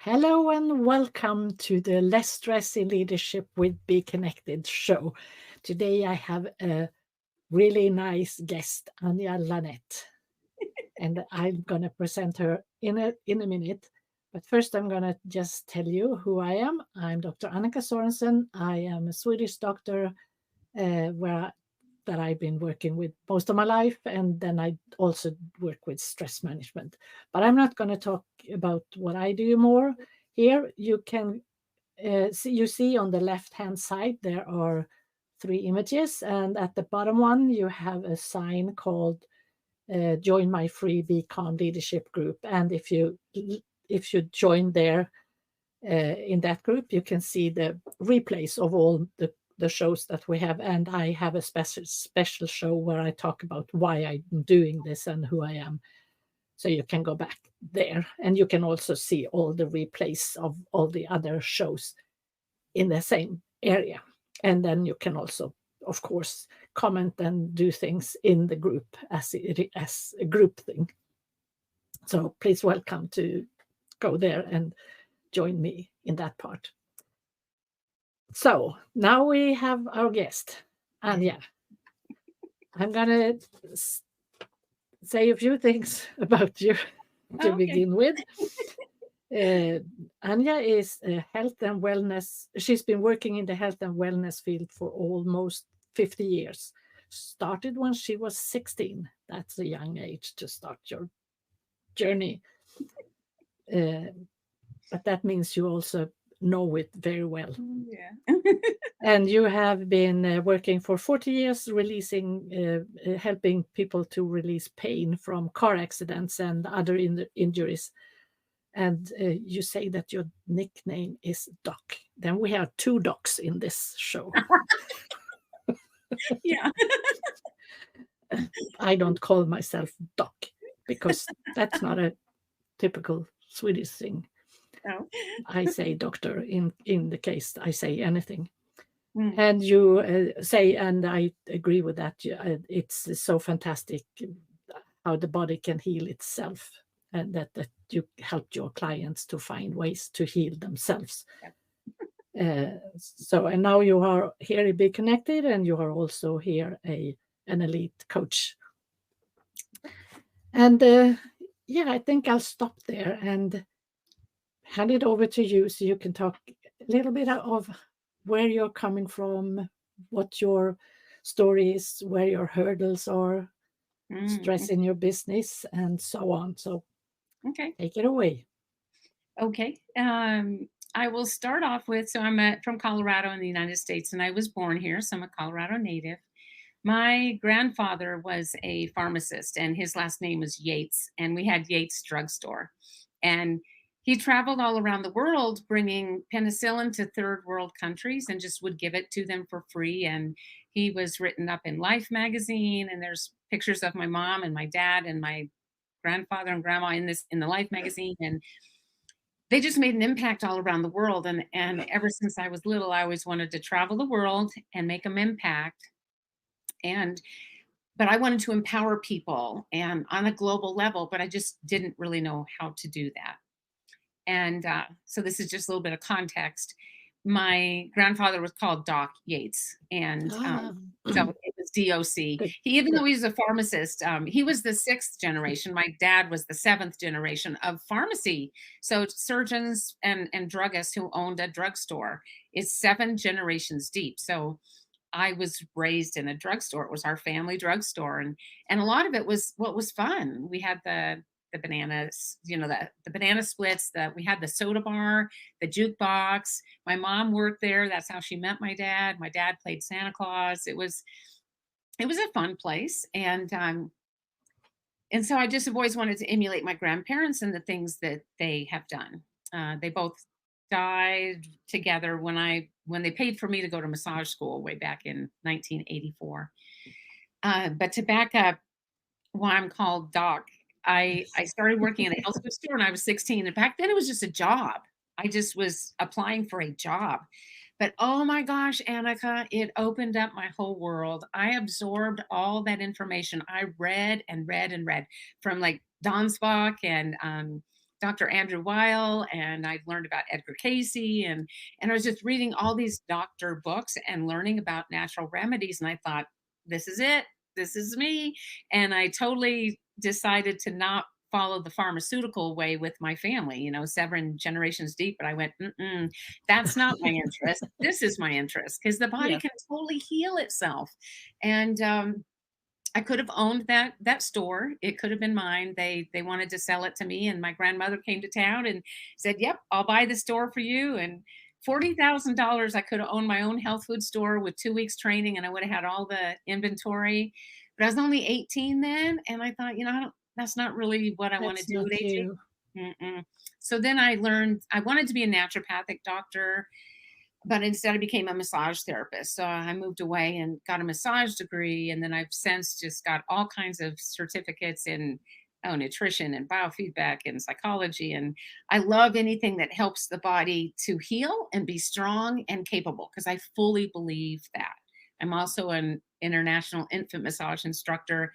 Hello and welcome to the Less Stress in Leadership with BeeKonnected show. Today I have a really nice guest, Aanya L, and I'm going to present her in a minute. But first, I'm going to just tell you who I am. I'm Dr. Annika Sorensen. I am a Swedish doctor where that I've been working with most of my life, and then I also work with stress management. But I'm not going to talk about what I do more. Here you can see on the left hand side there are three images, and at the bottom one you have a sign called "Join my free BeeKon leadership group." And if you join there in that group, you can see the replays of all the shows that we have. And I have a special show where I talk about why I'm doing this and who I am. So you can go back there, and you can also see all the replays of all the other shows in the same area. And then you can also, of course, comment and do things in the group as a group thing. So please welcome to go there and join me in that part. So now we have our guest, Aanya. I'm going to say a few things about you to begin with. Aanya is a health and wellness. She's been working in the health and wellness field for almost 50 years. Started when she was 16. That's a young age to start your journey. But that means you also know it very well. Yeah. And you have been working for 40 years, helping people to release pain from car accidents and other injuries. And you say that your nickname is Doc. Then we have two docs in this show. Yeah. I don't call myself Doc because that's not a typical Swedish thing. Oh. I say doctor in the case I say anything. Mm. And you say, and I agree with that, it's so fantastic how the body can heal itself, and that you helped your clients to find ways to heal themselves. So, and now you are here at BeeKonnected, and you are also here an elite coach. And yeah, I think I'll stop there and hand it over to you so you can talk a little bit of where you're coming from, what your story is, where your hurdles are, stress in your business, and so on. So Okay. take it away. Okay. I will start off with, so I'm from Colorado in the United States, and I was born here, so I'm a Colorado native. My grandfather was a pharmacist, and his last name was Yates, and we had Yates Drugstore. And he traveled all around the world bringing penicillin to third world countries and just would give it to them for free. And he was written up in Life magazine, and there's pictures of my mom and my dad and my grandfather and grandma in the Life magazine. And they just made an impact all around the world. And ever since I was little, I always wanted to travel the world and make an impact. And but I wanted to empower people and on a global level, but I just didn't really know how to do that. And so this is just a little bit of context. My grandfather was called Doc Yates, and so it was DOC. Even though he was a pharmacist, he was the sixth generation. My dad was the seventh generation of pharmacy. So surgeons and druggists who owned a drugstore is 7 generations deep. So I was raised in a drugstore. It was our family drugstore, and a lot of it was what was fun. We had the bananas, the banana splits. We had the soda bar, the jukebox. My mom worked there. That's how she met my dad. My dad played Santa Claus. It was a fun place, and so I just have always wanted to emulate my grandparents and the things that they have done. They both died together when they paid for me to go to massage school way back in 1984. But to back up, why I'm called Doc, I started working in a health food store when I was 16, and back then it was just a job. I just was applying for a job. But oh my gosh, Annika, it opened up my whole world. I absorbed all that information. I read and read and read from like Don Spock and Dr. Andrew Weil, and I learned about Edgar Casey, and I was just reading all these doctor books and learning about natural remedies, and I thought, this is it. This is me. And I totally decided to not follow the pharmaceutical way with my family, 7 generations deep. But I went, mm-mm, that's not my interest. This is my interest because the body Yeah, can totally heal itself. And I could have owned that store. It could have been mine. They wanted to sell it to me, and my grandmother came to town and said, "Yep, I'll buy the store for you." And $40,000, I could have owned my own health food store with 2 weeks training, and I would have had all the inventory. But I was only 18 then, and I thought, I don't, that's not really what I want to that's do at not 18. you. Mm-mm. So then I learned I wanted to be a naturopathic doctor, but instead I became a massage therapist. So I moved away and got a massage degree. And then I've since just got all kinds of certificates in nutrition and biofeedback and psychology. And I love anything that helps the body to heal and be strong and capable because I fully believe that. I'm also an international infant massage instructor,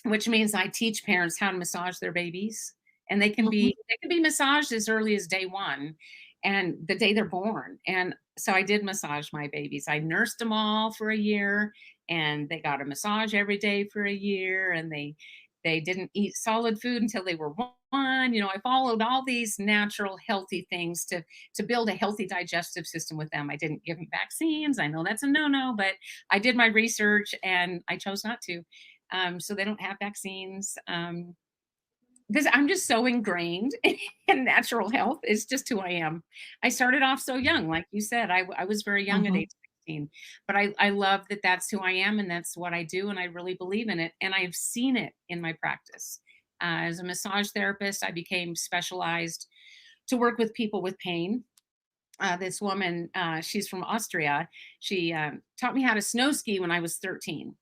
which means I teach parents how to massage their babies, and Mhm. they can be massaged as early as day 1 and the day they're born, and so I did massage my babies. I nursed them all for a year, and they got a massage every day for a year, and they didn't eat solid food until they were 1. I followed all these natural healthy things to build a healthy digestive system with them. I didn't give them vaccines. I know that's a no-no, but I did my research and I chose not to. So they don't have vaccines. Because I'm just so ingrained in natural health. It's just who I am. I started off so young, like you said. I was very young at Mhm. age 16, but I love that that's who I am and that's what I do, and I really believe in it. And I've seen it in my practice. As a massage therapist, I became specialized to work with people with pain. This woman, she's from Austria. She taught me how to snow ski when I was 13,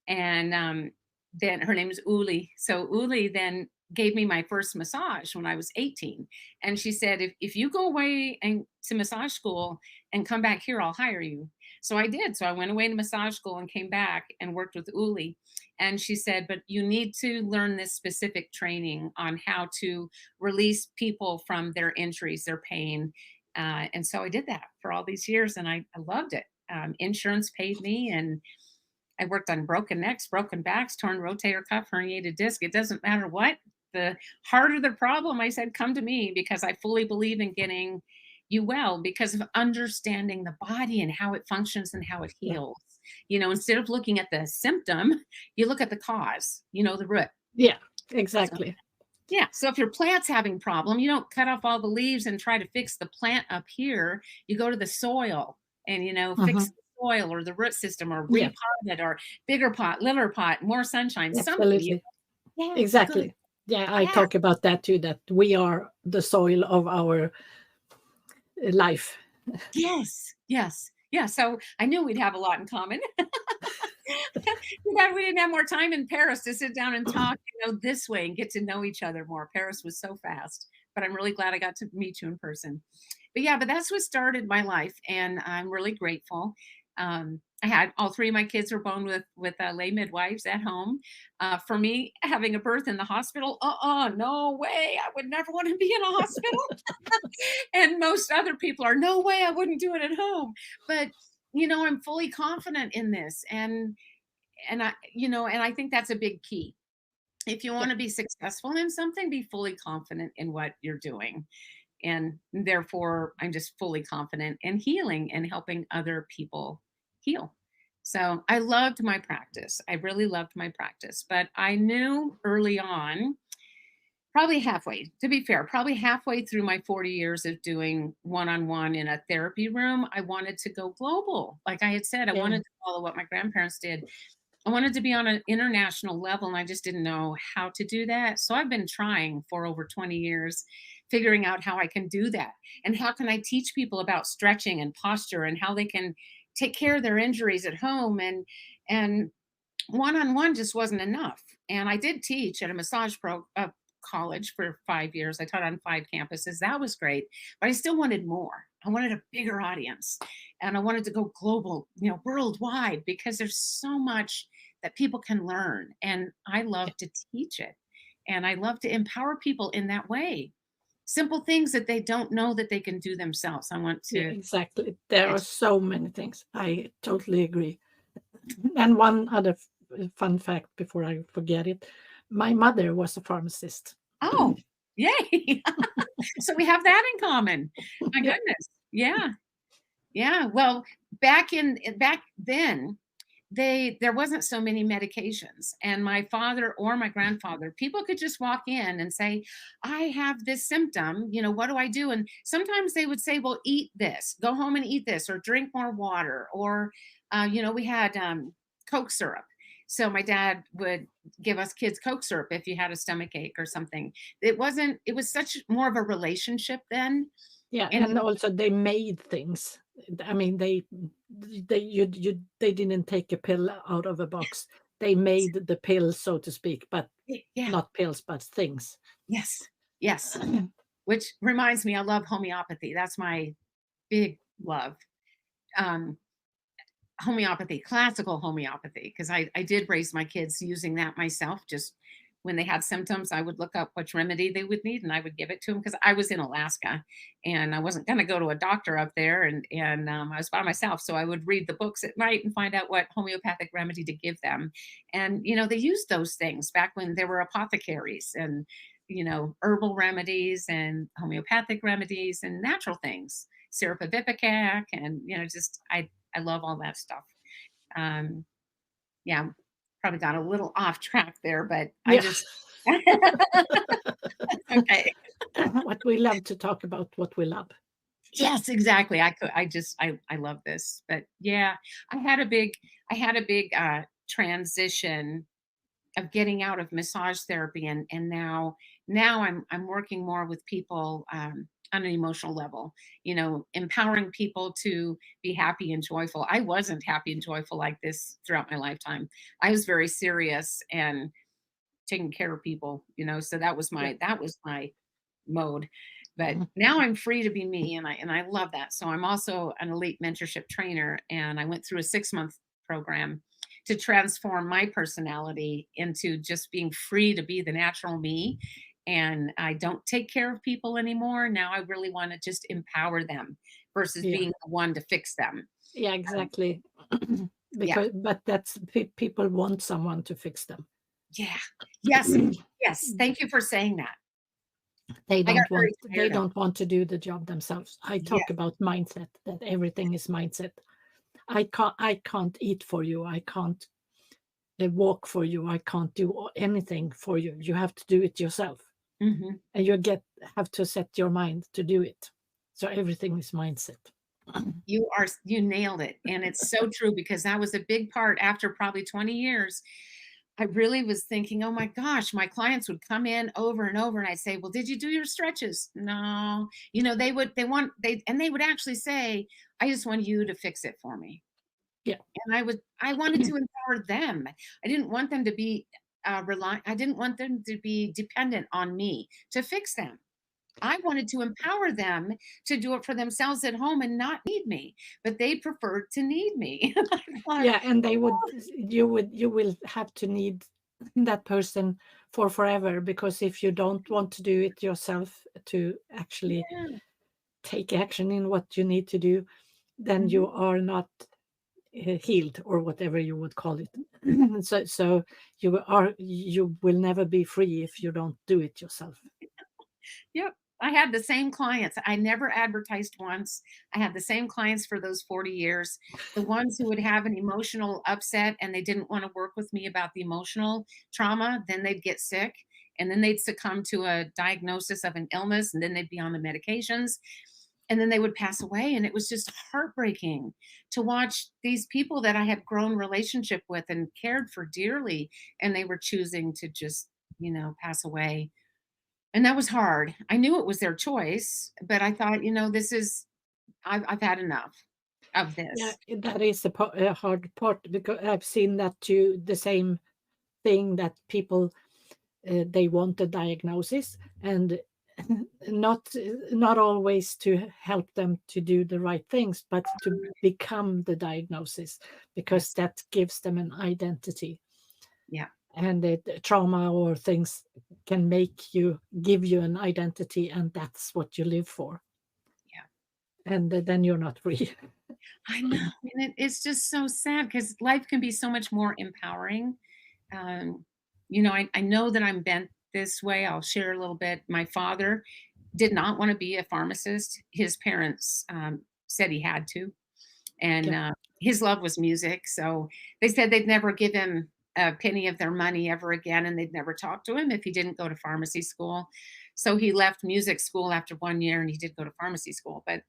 and then her name is Uli. So Uli then gave me my first massage when I was 18. And she said, if you go away and to massage school and come back here, I'll hire you. So I did. So I went away to massage school and came back and worked with Uli. And she said, but you need to learn this specific training on how to release people from their injuries, their pain. And so I did that for all these years and I loved it. Insurance paid me, and I worked on broken necks, broken backs, torn rotator cuff, herniated disc. It doesn't matter what. The harder the problem, I said, come to me because I fully believe in getting you well because of understanding the body and how it functions and how it Yeah. heals. Instead of looking at the symptom, you look at the cause, the root. Yeah, So, exactly. yeah. So if your plant's having problem, you don't cut off all the leaves and try to fix the plant up here. You go to the soil and, fix Mhm. the soil or the root system or Yeah, repot it or bigger pot, littler pot, more sunshine, something. absolutely. Yeah. Good. Exactly. Yeah, I Yeah. talk about that too, that we are the soil of our life. Yes. Yes. Yeah. So I knew we'd have a lot in common. Too bad we didn't have more time in Paris to sit down and talk, this way and get to know each other more. Paris was so fast, but I'm really glad I got to meet you in person. But yeah, but that's what started my life, and I'm really grateful. I had all 3 of my kids were born with lay midwives at home. For me, having a birth in the hospital, no way, I would never want to be in a hospital. And most other people are, no way, I wouldn't do it at home. But I'm fully confident in this, and I think that's a big key. If you Yeah, want to be successful in something, be fully confident in what you're doing. And therefore, I'm just fully confident in healing and helping other people heal. So I loved my practice. I really loved my practice. But I knew early on, probably halfway, to be fair, probably halfway through my 40 years of doing one on one in a therapy room, I wanted to go global. Like I had said, I yeah, wanted to follow what my grandparents did. I wanted to be on an international level, and I just didn't know how to do that. So I've been trying for over 20 years, figuring out how I can do that. And how can I teach people about stretching and posture and how they can take care of their injuries at home and one-on-one just wasn't enough. And I did teach at a college for 5 years. I taught on 5 campuses. That was great, but I still wanted more. I wanted a bigger audience, and I wanted to go global, worldwide, because there's so much that people can learn, and I yeah, love to teach it. And I love to empower people in that way. Simple things that they don't know that they can do themselves. I want Yeah, to exactly. There are edu- so many things. I totally agree. And one other fun fact before I forget it, my mother was a pharmacist. Oh, yay. So we have that in common. My Yeah, goodness. Yeah. Yeah. Well, back then, there wasn't so many medications, and my father or my grandfather, people could just walk in and say, I have this symptom, what do I do? And sometimes they would say, well, eat this, go home and eat this, or drink more water, or we had Coke syrup. So my dad would give us kids Coke syrup if you had a stomach ache or something. It was such more of a relationship then. yeah, And and also they made things. I mean, they didn't take a pill out of a box. They made the pill, so to speak, but yeah, not pills, but things. yes, yes. Which reminds me, I love homeopathy. That's my big love. Um, Homeopathy, classical homeopathy, because I did raise my kids using that myself. Just when they had symptoms, I would look up which remedy they would need and I would give it to them because I was in Alaska and I wasn't going to go to a doctor up there, and I was by myself. So I would read the books at night and find out what homeopathic remedy to give them. And, they used those things back when there were apothecaries and, herbal remedies and homeopathic remedies and natural things, syrup of ipecac, and, just I love all that stuff. Um, yeah, probably got a little off track there, but I Yeah. just okay. What we love to talk about what we love. Yes, exactly. I love this. But yeah, I had a big transition of getting out of massage therapy, and now I'm working more with people on an emotional level, empowering people to be happy and joyful. I wasn't happy and joyful like this throughout my lifetime. I was very serious and taking care of people, so Yeah. that was my mode. But Mhm. now I'm free to be me, and I love that. So I'm also an elite mentorship trainer, and I went through a 6-month program to transform my personality into just being free to be the natural me. And I don't take care of people anymore. Now I really want to just empower them versus Yeah. being the one to fix them. Yeah, Um, exactly. yeah, But that's people want someone to fix them. yeah, yes, yes. Thank you for saying that. I got very They tired of. don't want to do the job themselves. I Yeah, talk about mindset, that everything is mindset. I can't eat for you. I can't walk for you. I can't do anything for you. You have to do it yourself. hmm And have to set your mind to do it. So everything is mindset. you nailed it, and it's so true because that was a big part. After probably 20 years, I really was thinking, oh my gosh, my clients would come in over and over, and I'd say, well, did you do your stretches? No. They would actually say, I just want you to fix it for me. Yeah. And I wanted to empower them. I didn't want them to be I didn't want them to be dependent on me to fix them. I wanted to empower them to do it for themselves at home and not need me, but they preferred to need me. I thought, Yeah, and you will have to need that person for forever, because if you don't want to do it yourself to actually yeah. take action in what you need to do, then Mhm. you are not healed, or whatever you would call it. So you will never be free if you don't do it yourself. Yep. I had the same clients. I never advertised once. I had the same clients for those 40 years. The ones who would have an emotional upset and they didn't want to work with me about the emotional trauma, then they'd get sick and then they'd succumb to a diagnosis of an illness and then they'd be on the medications and then they would pass away. And it was just heartbreaking to watch these people that I had grown relationship with and cared for dearly, and they were choosing to just, pass away, and that was hard. I knew it was their choice, but I thought, I've had enough of Yeah, this. that is a hard part, because I've seen that too. The same thing, that people they want a diagnosis, and not not always to help them to do the right things, but to become the diagnosis, because Yes. that gives them an identity. Yeah. and the trauma or things can give you an identity, and that's what you live for, Yeah. and then you're not free. I know, and it's just so sad because life can be so much more empowering. Um, I know that I'm bent this way. I'll share a little bit. My father did not want to be a pharmacist. His parents said he had to, and Yeah. his love was music. So they said they'd never give him a penny of their money ever again, and they'd never talk to him if he didn't go to pharmacy school. So he left music school after 1 year, and he did go to pharmacy school, but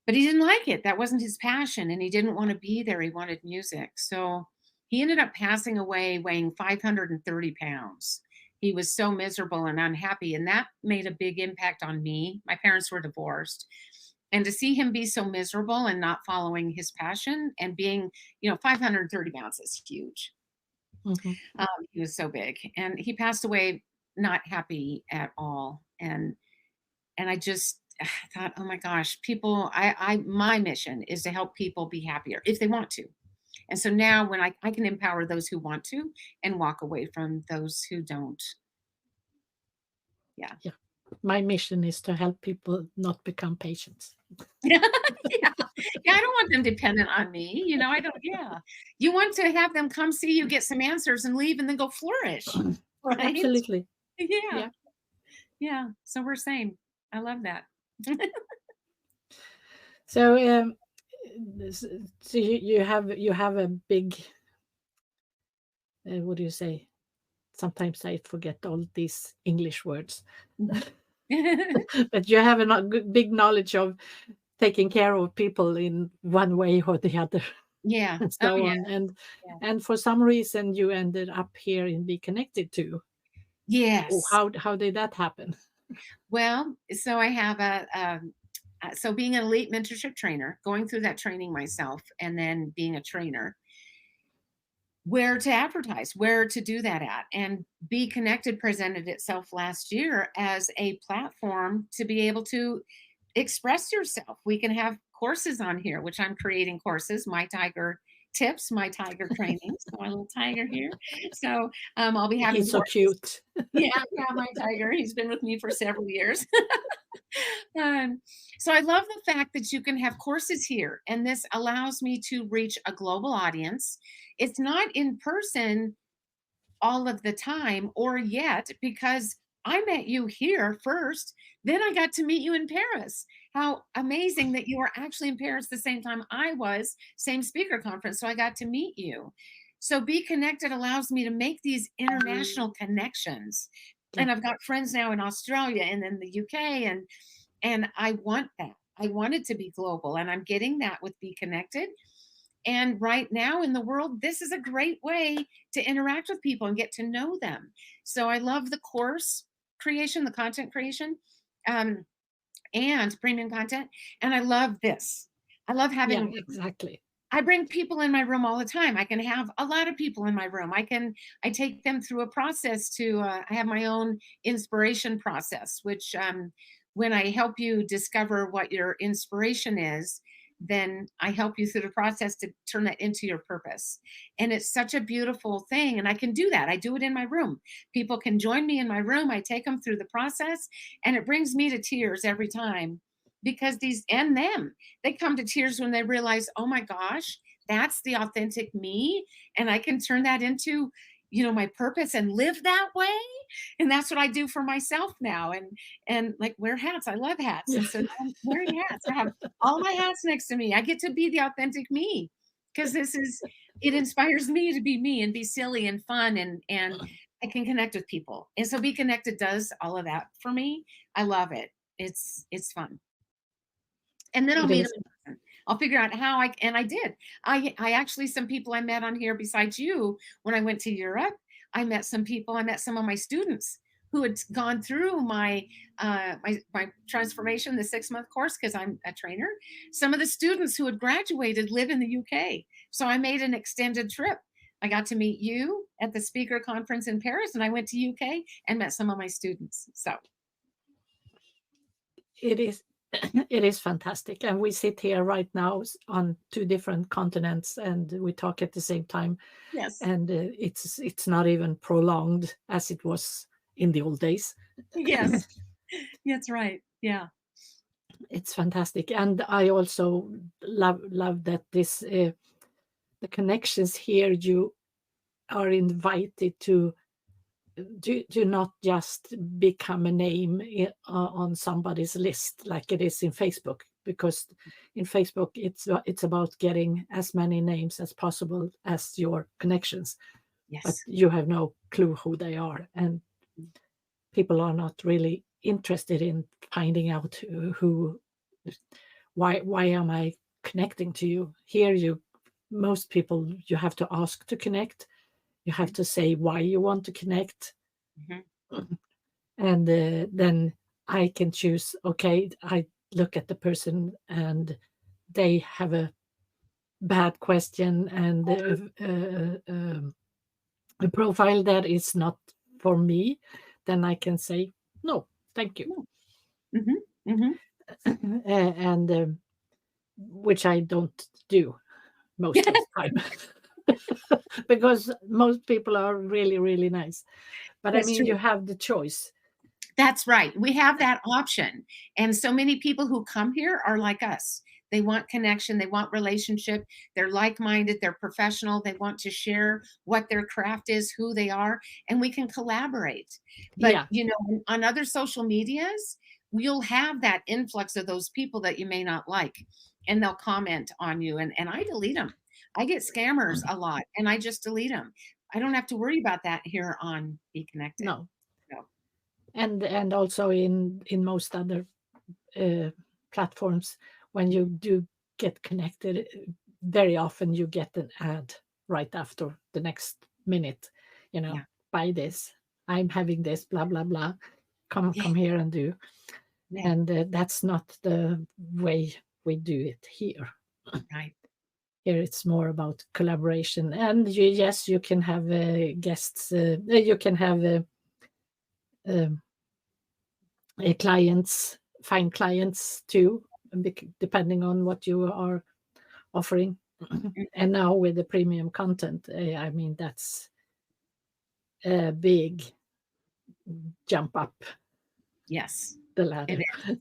he didn't like it. That wasn't his passion, and he didn't want to be there. He wanted music. So he ended up passing away weighing 530 pounds. He was so miserable and unhappy, and that made a big impact on me. My parents were divorced. And to see him be so miserable and not following his passion and being, 530 pounds is huge. Hmm. He was so big, and he passed away not happy at all. And I just thought, oh my gosh, people, my mission is to help people be happier if they want to. And so now when I can empower those who want to and walk away from those who don't. Yeah. Yeah, my mission is to help people not become patients. Yeah. Yeah. Yeah. I don't want them dependent on me. I don't, yeah. You want to have them come see you, get some answers and leave and then go flourish. Right. Absolutely. Yeah. Yeah. Yeah. So we're same. I love that. So so you have a big, what do you say? Sometimes I forget all these English words. Mhm. But you have a big knowledge of taking care of people in one way or the other, Yeah. and Oh so yeah. on. Yeah. And for some reason, you ended up here in Be Connected too. Oh, Yes. how did that happen? Well, so I have so being an elite mentorship trainer, going through that training myself, and then being a trainer, where to advertise, where to do that at. And Be Connected presented itself last year as a platform to be able to express yourself. We can have courses on here, which I'm creating courses, My Tiger Tips, My Tiger Trainings, my little tiger here. So I'll be having He's so courses. cute. Yeah, yeah, my tiger. He's been with me for several years. Um, so I love the fact that you can have courses here, and this allows me to reach a global audience. It's not in person all of the time or yet because I met you here first. Then I got to meet you in Paris. How amazing that you were actually in Paris the same time I was, same speaker conference. So I got to meet you. So Be Connected allows me to make these international connections. Yeah. And I've got friends now in Australia and in the UK, and I want that. I want it to be global, and I'm getting that with Be Connected. And right now in the world, this is a great way to interact with people and get to know them. So I love the course creation, the content creation, um, and premium content. And I love this. I love Yeah, having exactly. I bring people in my room all the time. I can have a lot of people in my room. I take them through a process to I have my own inspiration process, which when I help you discover what your inspiration is, then I help you through the process to turn that into your purpose. And it's such a beautiful thing. And I can do that. I do it in my room. People can join me in my room. I take them through the process, and it brings me to tears every time because these and them they come to tears when they realize, oh my gosh, that's the authentic me. And I can turn that into, my purpose and live that way. And that's what I do for myself now. And like wear hats. I love hats. Yeah. And so now I'm wearing hats. I have all my hats next to me. I get to be the authentic me because it inspires me to be me and be silly and fun and I can connect with people. And so Be Connected does all of that for me. I love it. It's fun. And then I'll It meet is. them in person. I'll figure out how and I did. I actually some people I met on here besides you when I went to Europe. I met some people. I met some of my students who had gone through my transformation, the 6-month course, because I'm a trainer. Some of the students who had graduated live in the UK. So I made an extended trip. I got to meet you at the speaker conference in Paris, and I went to UK and met some of my students. So It is. It is fantastic. And we sit here right now on two different continents and we talk at the same time. Yes. And it's not even prolonged as it was in the old days. Yes. That's right. Yeah. It's fantastic. And I also love that this the connections here, you are invited to do not just become a name on somebody's list like it is in Facebook, because in Facebook it's about getting as many names as possible as your connections, but Yes. you have no clue who they are, and people are not really interested in finding out who why am I connecting to you. Here, you most people, you have to ask to connect, you have Mhm. to say why you want to connect, Mhm. and then I can choose. Okay, I look at the person and they have a bad question and a profile that is not for me. Then I can say no, thank you, No. Mhm. Mhm. and which I don't do most of the time. Because most people are really really nice, but I That's mean, true. you have the choice. That's right. We have that option. And so many people who come here are like us. They want connection, they want relationship, they're like-minded, they're professional, they want to share what their craft is, who they are, and we can collaborate. But, Yeah, on other social medias, you'll have that influx of those people that you may not like, and they'll comment on you, and I delete them. I get scammers a lot, and I just delete them. I don't have to worry about that here on Be Connected. no, No. and also in most other uh, platforms, when you do get connected, very often you get an ad right after the next minute, Yeah. buy this, I'm having this, blah blah blah, Yeah. come here and do. Yeah. And that's not the way we do it here. Right. Here it's more about collaboration, and yes, you can have guests, you can have um, clients, find clients too, depending on what you are offering. Mhm. And now with the premium content, I mean, that's a big jump up Yes, the it ladder. is.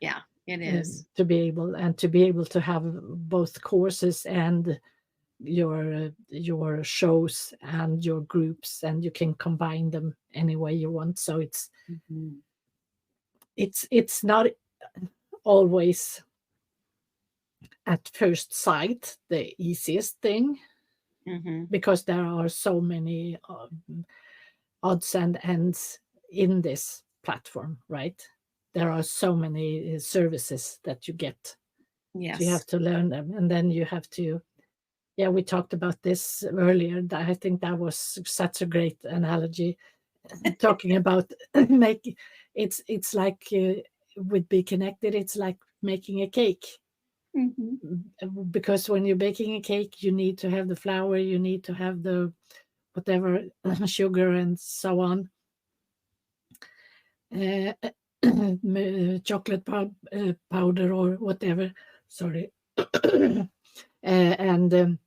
Yeah, it is. To be able to have both courses and your shows and your groups, and you can combine them any way you want. So Mhm. it's not always at first sight the easiest thing, Mhm. because there are so many odds and ends in this platform, right? There are so many services that you get. So you have Yes. to learn them, and then you have to. Yeah, we talked about this earlier. I think that was such a great analogy, talking about make. It's like with Be Connected. It's like making a cake, Mhm. because when you're baking a cake, you need to have the flour, you need to have the whatever sugar and so on, uh, chocolate powder or whatever. Sorry, and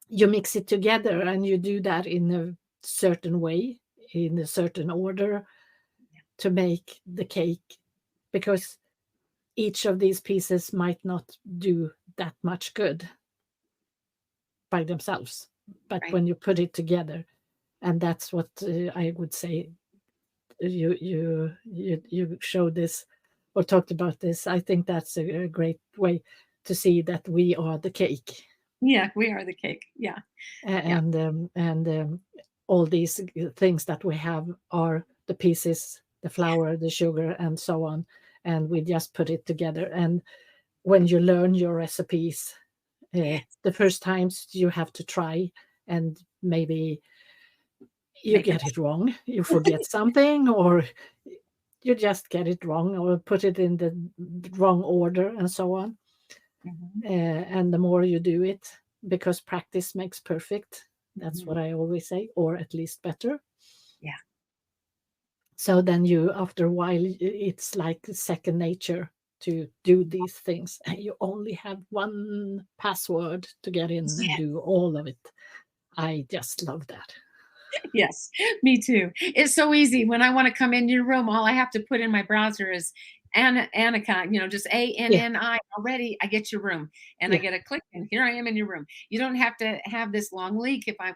you mix it together, and you do that in a certain way, in a certain order, to make the cake, because each of these pieces might not do that much good by themselves, but Right. when you put it together, and that's what I would say. You showed this or talked about this. I think that's a great way to see that we are the cake, Yeah, we are the cake. Yeah. Yeah. and all these things that we have are the pieces, the flour, the sugar, and so on, and we just put it together. And when you learn your recipes, Yes. the first times you have to try, and maybe you Make a get it wrong, you forget something, or you just get it wrong, or put it in the wrong order, and so on. Mhm. And the more you do it, because practice makes perfect, that's what Mhm. I always say, or at least better. Yeah. So then you, after a while, it's like second nature. to do these things, and you only have one password to get in and Yeah. do all of it. I just love that. Yes, me too. It's so easy. When I want to come in your room, all I have to put in my browser is Annika, just Yeah, ANNI. Already, I get your room, and I yeah, get a click, and here I am in your room. You don't have to have this long link. If I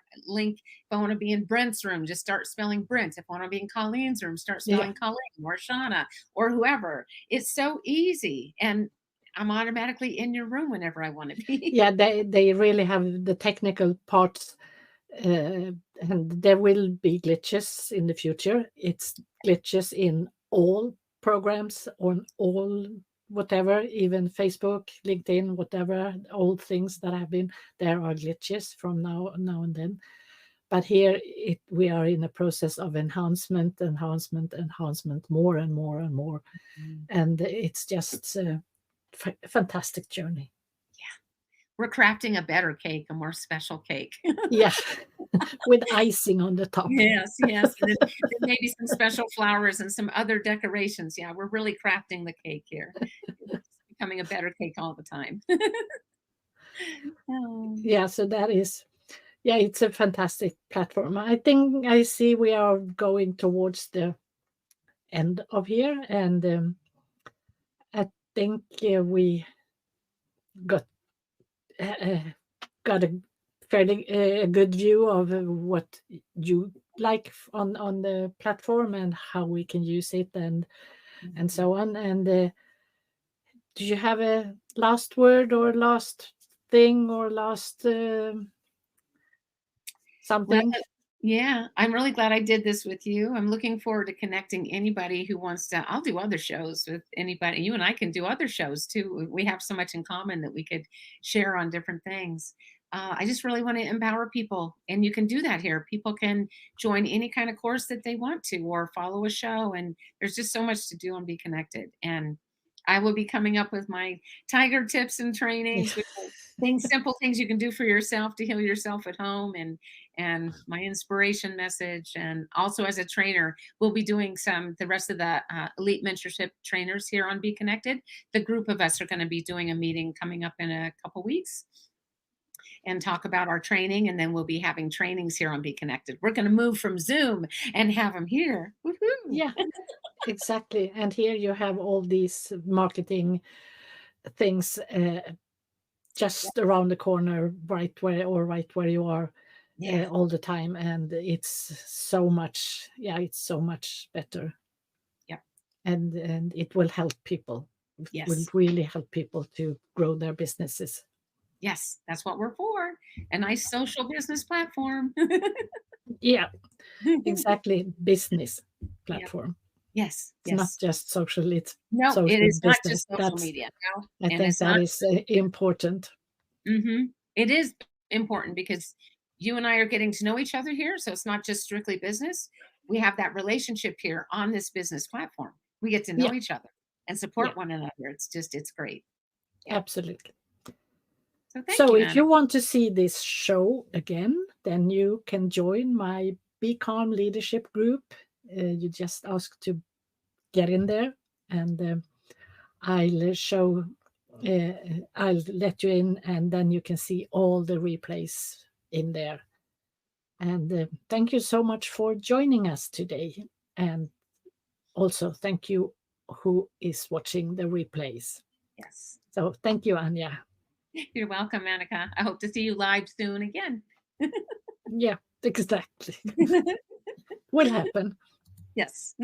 want to be in Brent's room, just start spelling Brent. If I want to be in Colleen's room, start yeah. spelling Colleen or Shauna or whoever. It's so easy, and I'm automatically in your room whenever I want to be. Yeah, they really have the technical parts, and there will be glitches in the future. It's glitches in all programs, on all whatever, even Facebook, LinkedIn, whatever, old things that have been, there are glitches from now and then. But here we are in a process of enhancement, more and more and more, Mm. and it's just a fantastic journey. We're crafting a better cake, a more special cake. Yeah, with icing on the top. Yes, yes, and then maybe some special flowers and some other decorations. Yeah, we're really crafting the cake here. It's becoming a better cake all the time. Oh, Yeah, so that is, yeah, it's a fantastic platform. I think I see we are going towards the end of here, and I think we got uh, got a fairly good view of what you like on the platform and how we can use it, and mhm. so on. And do you have a last word or last thing or last Well, something? yeah, I'm really glad I did this with you. I'm looking forward to connecting anybody who wants to. I'll do other shows with anybody. You and I can do other shows too. We have so much in common that we could share on different things. I just really want to empower people, and you can do that here. People can join any kind of course that they want to, or follow a show. And there's just so much to do on Be Connected. And I will be coming up with my tiger tips and trainings, which are simple things you can do for yourself to heal yourself at home, and my inspiration message. And also as a trainer, we'll be doing the rest of the elite mentorship trainers here on Be Connected. The group of us are going to be doing a meeting coming up in a couple weeks and talk about our training. And then we'll be having trainings here on Be Connected. We're going to move from Zoom and have them here. Woohoo! Yeah, exactly. And here you have all these marketing things just around the corner, right where you are Yeah. all the time, and it's so much. Yeah, it's so much better, Yep. and it will help people. It will Yes. really help people to grow their businesses. Yes. That's what we're for. A nice social business platform. Yeah, exactly. Business Yep. platform. Yes. It's not Yes. just social. It's No, it social is not business. just social media. No, I and think it's that not. is important. It is important because you and I are getting to know each other here. So it's not just strictly business. We have that relationship here on this business platform. We get to Yeah, know each other and yeah, support one another. It's great. Yeah. absolutely. So thank So you, if Anna. you want to see this show again, then you can join my Be Calm Leadership group. You just ask to get in there, and I'll show. I'll let you in, and then you can see all the replays in there. And thank you so much for joining us today. And also thank you who is watching the replays. Yes. So thank you, Anya. You're welcome, Annika. I hope to see you live soon again. Yeah, exactly. Will happen. Yes.